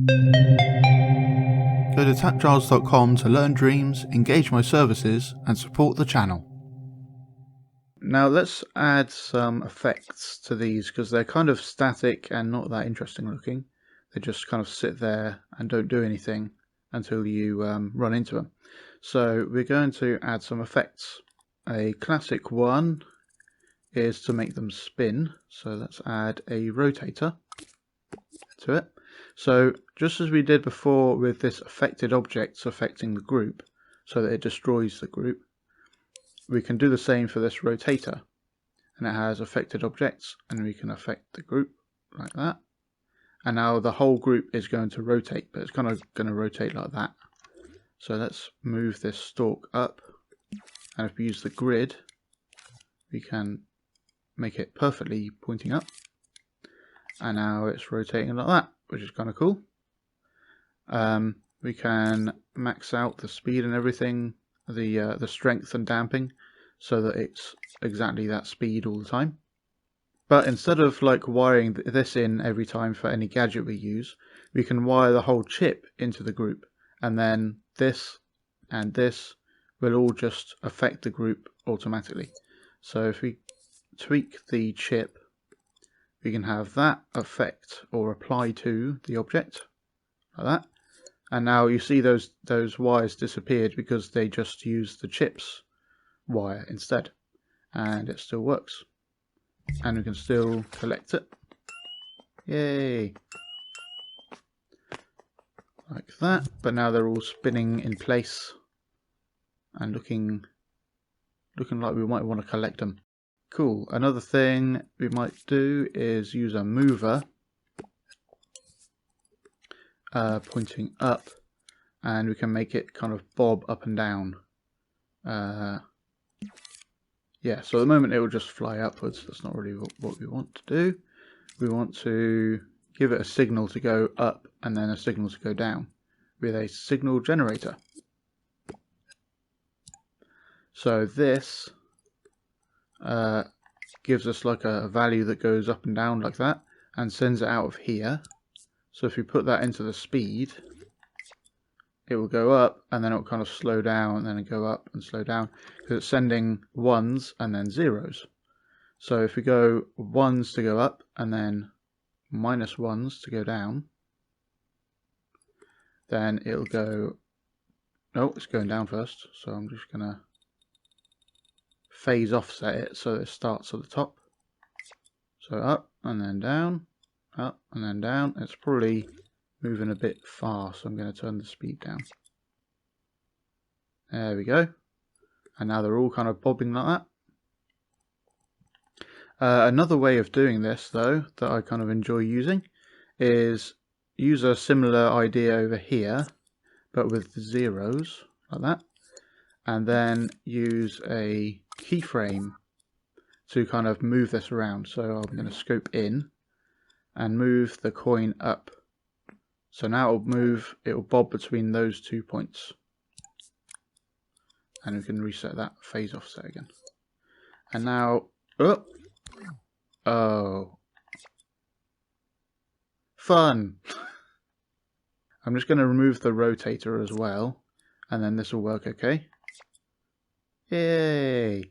Go to TAPgiles.com to learn dreams, engage my services, and support the channel. Now let's add some effects to these because they're kind of static and not that interesting looking. They just kind of sit there and don't do anything until you run into them. So we're going to add some effects. A classic one is to make them spin. So let's add a rotator to it. So just as we did before with this affected objects affecting the group so that it destroys the group, we can do the same for this rotator, and it has affected objects and we can affect the group like that, and now the whole group is going to rotate, but it's kind of going to rotate like that. So let's move this stalk up, and if we use the grid we can make it perfectly pointing up, and now it's rotating like that, which is kind of cool. We can max out the speed and everything, the strength and damping, so that it's exactly that speed all the time. But instead of like wiring this in every time for any gadget we use, we can wire the whole chip into the group, and then this and this will all just affect the group automatically. So if we tweak the chip, we can have that affect or apply to the object like that. And now you see those wires disappeared because they just used the chip's wire instead, and it still works, and we can still collect it. Yay! Like that. But now they're all spinning in place and looking like we might want to collect them. Cool. Another thing we might do is use a mover pointing up, and we can make it kind of bob up and down. Yeah, so at the moment it will just fly upwards. That's not really what we want to do. We want to give it a signal to go up and then a signal to go down with a signal generator. So this gives us like a value that goes up and down like that and sends it out of here. So if we put that into the speed, it will go up and then it will kind of slow down and then go up and slow down because it's sending ones and then zeros. So if we go ones to go up and then minus ones to go down, then it'll go, no, it's going down first. So I'm just going to phase offset it so that it starts at the top. So up and then down, up and then down. It's probably moving a bit fast, so I'm going to turn the speed down. There we go. And now they're all kind of bobbing like that. Another way of doing this, though, that I kind of enjoy using is use a similar idea over here, but with zeros, like that. And then use a keyframe to kind of move this around. So I'm going to scope in and move the coin up. So now it will bob between those 2 points. And we can reset that phase offset again. And now, oh, fun! I'm just going to remove the rotator as well, and then this will work okay. Yay!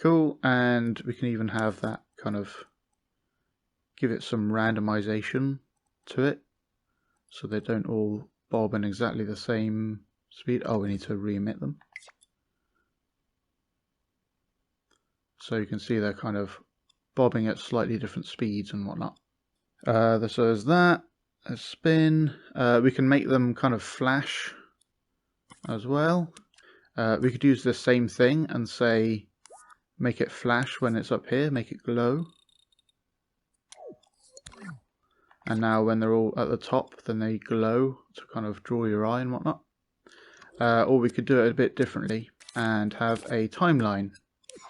Cool, and we can even have that kind of give it some randomization to it, so they don't all bob in exactly the same speed. Oh, we need to re-emit them. So you can see they're kind of bobbing at slightly different speeds and whatnot. So there's that. A spin. We can make them kind of flash as well. We could use the same thing and say make it flash when it's up here, make it glow. And now when they're all at the top, then they glow to kind of draw your eye and whatnot. Or we could do it a bit differently and have a timeline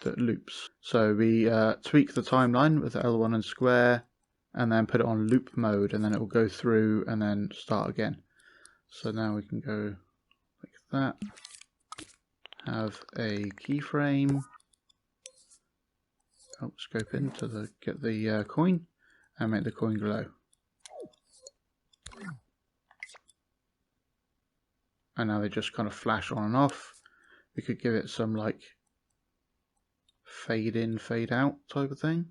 that loops. So we tweak the timeline with L1 and square, and then put it on loop mode, and then it will go through and then start again. So now we can go like that. Have a keyframe. Oh, scope in to get the coin and make the coin glow. and now they just kind of flash on and off. We could give it some like fade in, fade out type of thing.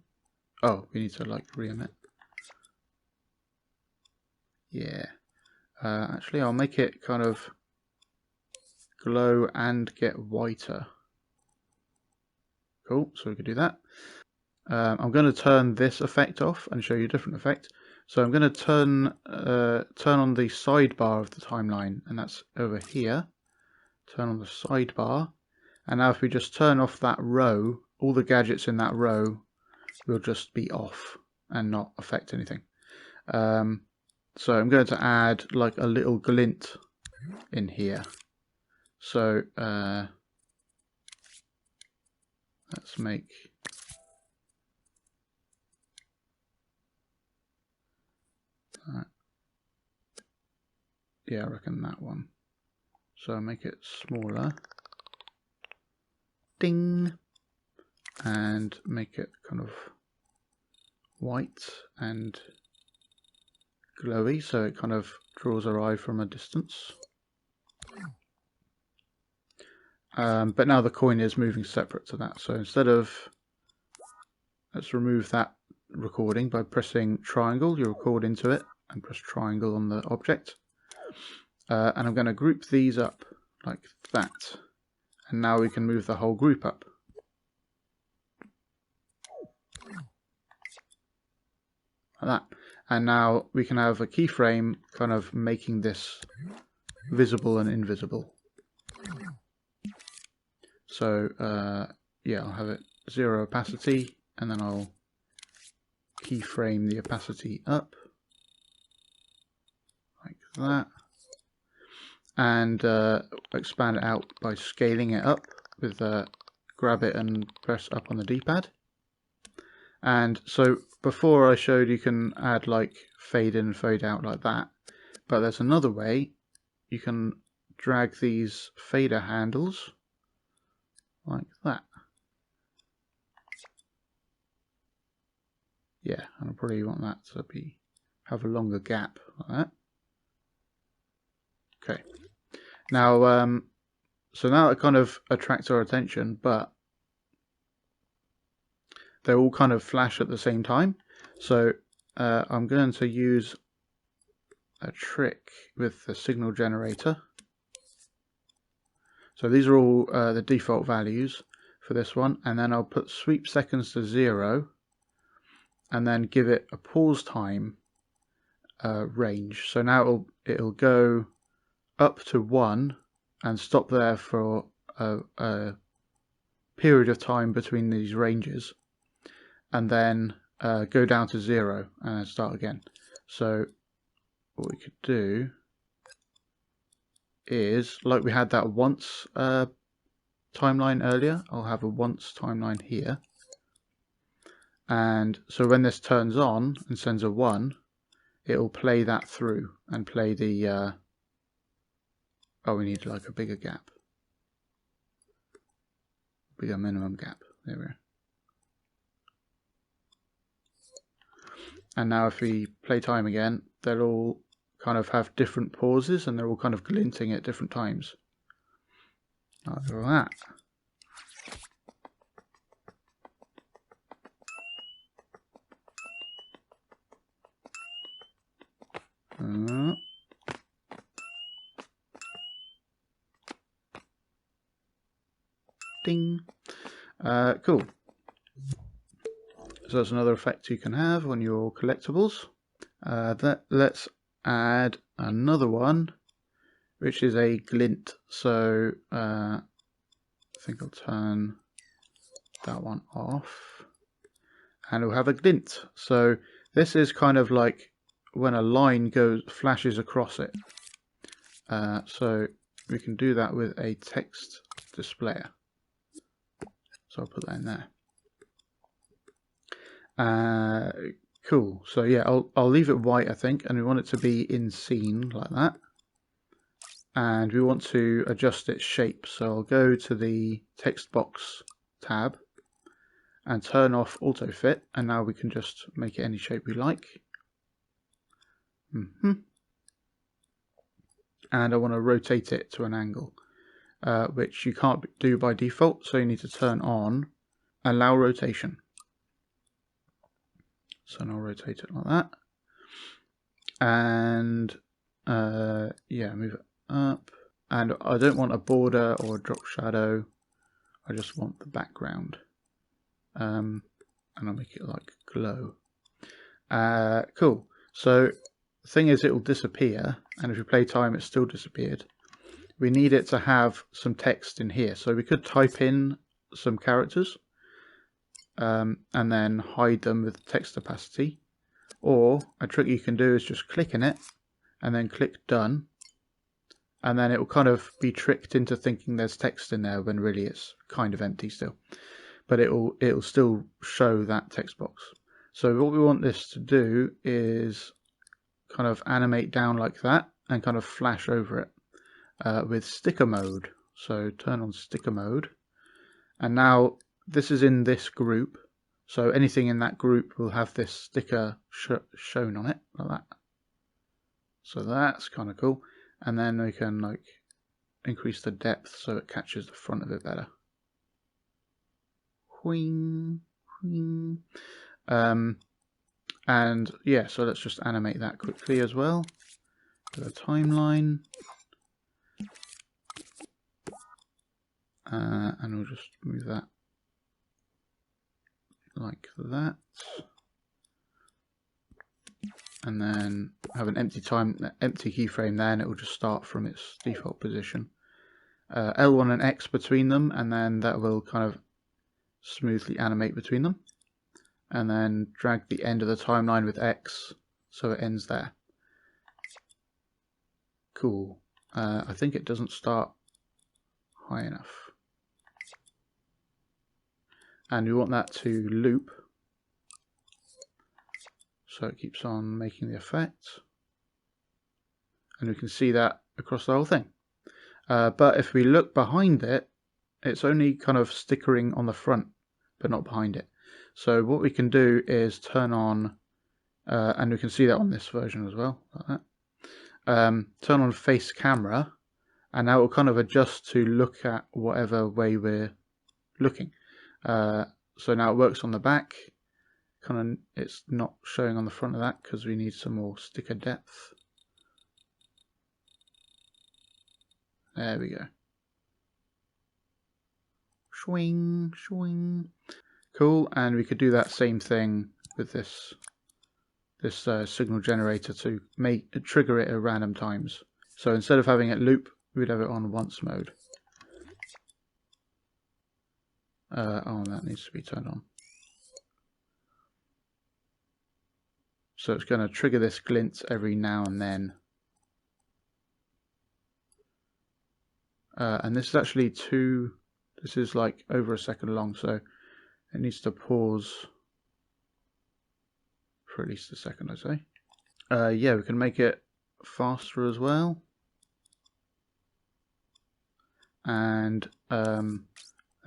Oh, we need to like re-emit. Yeah. Actually, I'll make it kind of glow and get whiter. Cool, so we could do that. I'm going to turn this effect off and show you a different effect. So I'm going to turn on the sidebar of the timeline, and that's over here. Turn on the sidebar, and now if we just turn off that row, all the gadgets in that row will just be off and not affect anything. So I'm going to add like a little glint in here. So let's make that. Yeah, I reckon that one. So make it smaller. Ding. And make it kind of white and glowy, so it kind of draws our eye from a distance. But now the coin is moving separate to that. So instead of, let's remove that recording by pressing triangle. You record into it and press triangle on the object. And I'm going to group these up like that. And now we can move the whole group up. Like that. And now we can have a keyframe kind of making this visible and invisible. So yeah, I'll have it 0 opacity, and then I'll keyframe the opacity up like that, and expand it out by scaling it up with grab it and press up on the D-pad. And so before I showed you can add like fade in and fade out like that, but there's another way. You can drag these fader handles like that. Yeah, and I probably want that to have a longer gap like that. Okay. Now, so now it kind of attracts our attention, but they all kind of flash at the same time. So I'm going to use a trick with the signal generator. So these are all the default values for this one, and then I'll put sweep seconds to 0, and then give it a pause time range. So now it'll go up to 1 and stop there for a period of time between these ranges, and then go down to 0 and then start again. So what we could do is, like we had that once timeline earlier, I'll have a once timeline here. And so when this turns on and sends a 1, it'll play that through and play the oh, we need like a bigger gap. Bigger minimum gap. There we are. And now if we play time again, they'll all kind of have different pauses, and they're all kind of glinting at different times. Like that. Ding. Cool. So that's another effect you can have on your collectibles. Let's add another one, which is a glint. So I think I'll turn that one off, and we'll have a glint. So this is kind of like when a line flashes across it. So we can do that with a text displayer. So I'll put that in there. Cool. So yeah, I'll leave it white, I think, and we want it to be in scene like that. And we want to adjust its shape. So I'll go to the text box tab and turn off auto fit, and now we can just make it any shape we like. and I want to rotate it to an angle, which you can't do by default, so you need to turn on allow rotation. So I'll rotate it like that, and yeah, move it up. And I don't want a border or a drop shadow, I just want the background, and I'll make it like glow. Cool. So the thing is, it will disappear, and if you play time, it's still disappeared. We need it to have some text in here, so we could type in some characters and then hide them with text opacity, or a trick you can do is just click in it and then click done, and then it will kind of be tricked into thinking there's text in there when really it's kind of empty still, but it'll still show that text box. So what we want this to do is kind of animate down like that and kind of flash over it with sticker mode. So turn on sticker mode, and now this is in this group, so anything in that group will have this sticker shown on it like that. So that's kind of cool, and then we can like increase the depth so it catches the front of it better. Whing, whing. And yeah, so let's just animate that quickly as well. The timeline, and we'll just move that like that, and then have an empty keyframe there, and it will just start from its default position. L1 and X between them, and then that will kind of smoothly animate between them, and then drag the end of the timeline with X so it ends there. Cool. I think it doesn't start high enough, and we want that to loop so it keeps on making the effect, and we can see that across the whole thing. But if we look behind it, it's only kind of stickering on the front but not behind it. So what we can do is turn on, and we can see that on this version as well, like that. Turn on face camera, and now it will kind of adjust to look at whatever way we're looking. So now it works on the back. Kind of, it's not showing on the front of that because we need some more sticker depth. There we go. Swing, swing. Cool, and we could do that same thing with this signal generator to trigger it at random times. So instead of having it loop, we'd have it on once mode. Oh, that needs to be turned on. So it's going to trigger this glint every now and then. And this is actually this is like over a second long, so it needs to pause for at least a second, I'd say. Yeah, we can make it faster as well. And let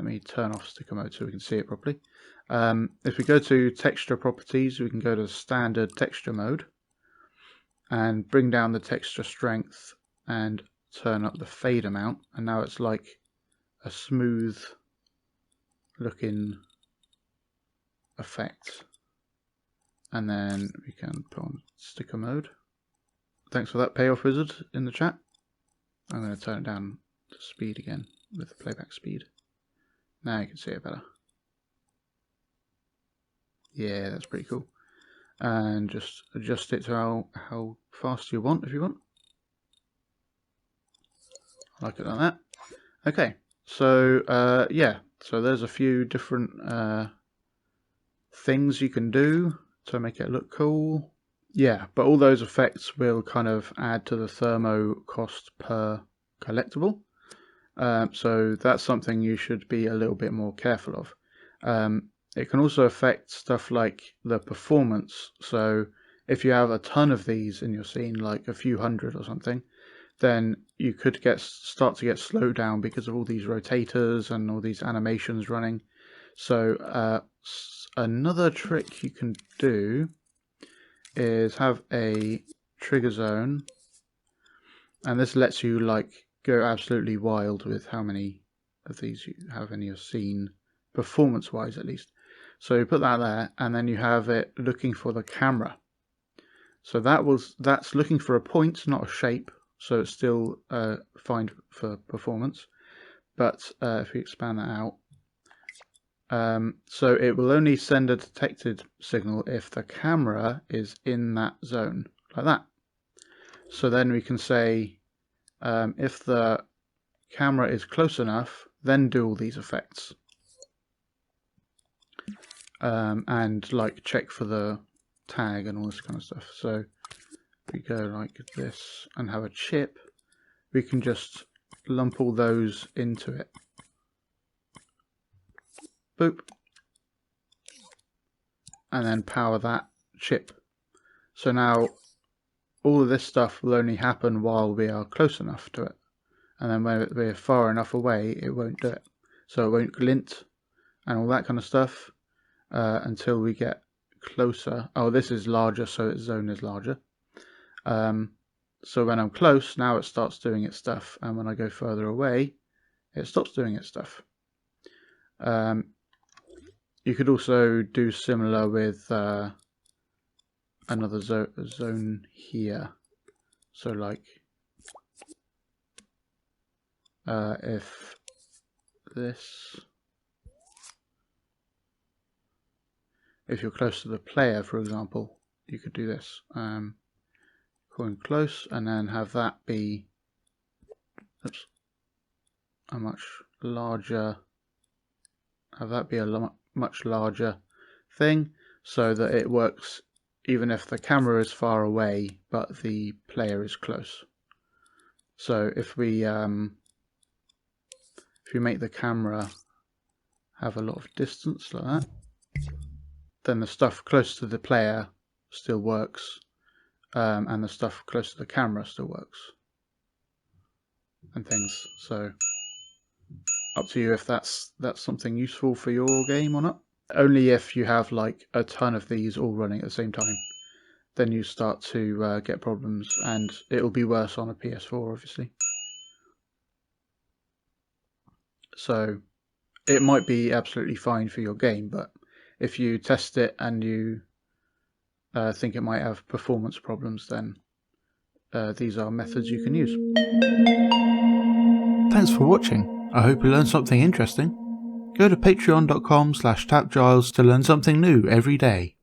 me turn off sticker mode so we can see it properly. If we go to texture properties, we can go to standard texture mode and bring down the texture strength and turn up the fade amount, and now it's like a smooth looking effect. And then we can put on sticker mode. Thanks for that, Payoff Wizard, in the chat. I'm going to turn it down to speed again with the playback speed. Now you can see it better. Yeah, that's pretty cool. And just adjust it to how fast you want, if you want. I like it like that. Okay, so yeah, so there's a few different things you can do to make it look cool. Yeah, but all those effects will kind of add to the Thermo cost per collectible. So that's something you should be a little bit more careful of. It can also affect stuff like the performance. So if you have a ton of these in your scene, like a few hundred or something, then you could start to get slowed down because of all these rotators and all these animations running. So another trick you can do is have a trigger zone, And this lets you like go absolutely wild with how many of these you have in your scene, performance wise at least. So you put that there, and then you have it looking for the camera. So that's looking for a point, not a shape. So it's still fine for performance. But if we expand that out, so it will only send a detected signal if the camera is in that zone, like that. So then we can say if the camera is close enough, then do all these effects. And like check for the tag and all this kind of stuff. So if we go like this and have a chip, we can just lump all those into it. Boop. And then power that chip. So now all of this stuff will only happen while we are close enough to it. And then when we're far enough away, it won't do it. So it won't glint and all that kind of stuff until we get closer. Oh, this is larger, so its zone is larger. So when I'm close, now it starts doing its stuff. And when I go further away, it stops doing its stuff. You could also do similar with another zone here. So like if you're close to the player, for example, you could do this. Going close and then have that be a much larger, much larger thing, so that it works even if the camera is far away but the player is close. So if we make the camera have a lot of distance like that, then the stuff close to the player still works, and the stuff close to the camera still works, and things. So up to you if that's something useful for your game or not. Only if you have like a ton of these all running at the same time, then you start to get problems, and it will be worse on a PS4 obviously. So it might be absolutely fine for your game, but if you test it and you think it might have performance problems, then these are methods you can use. Thanks for watching. I hope you learned something interesting. Go to patreon.com/TAPgiles to learn something new every day.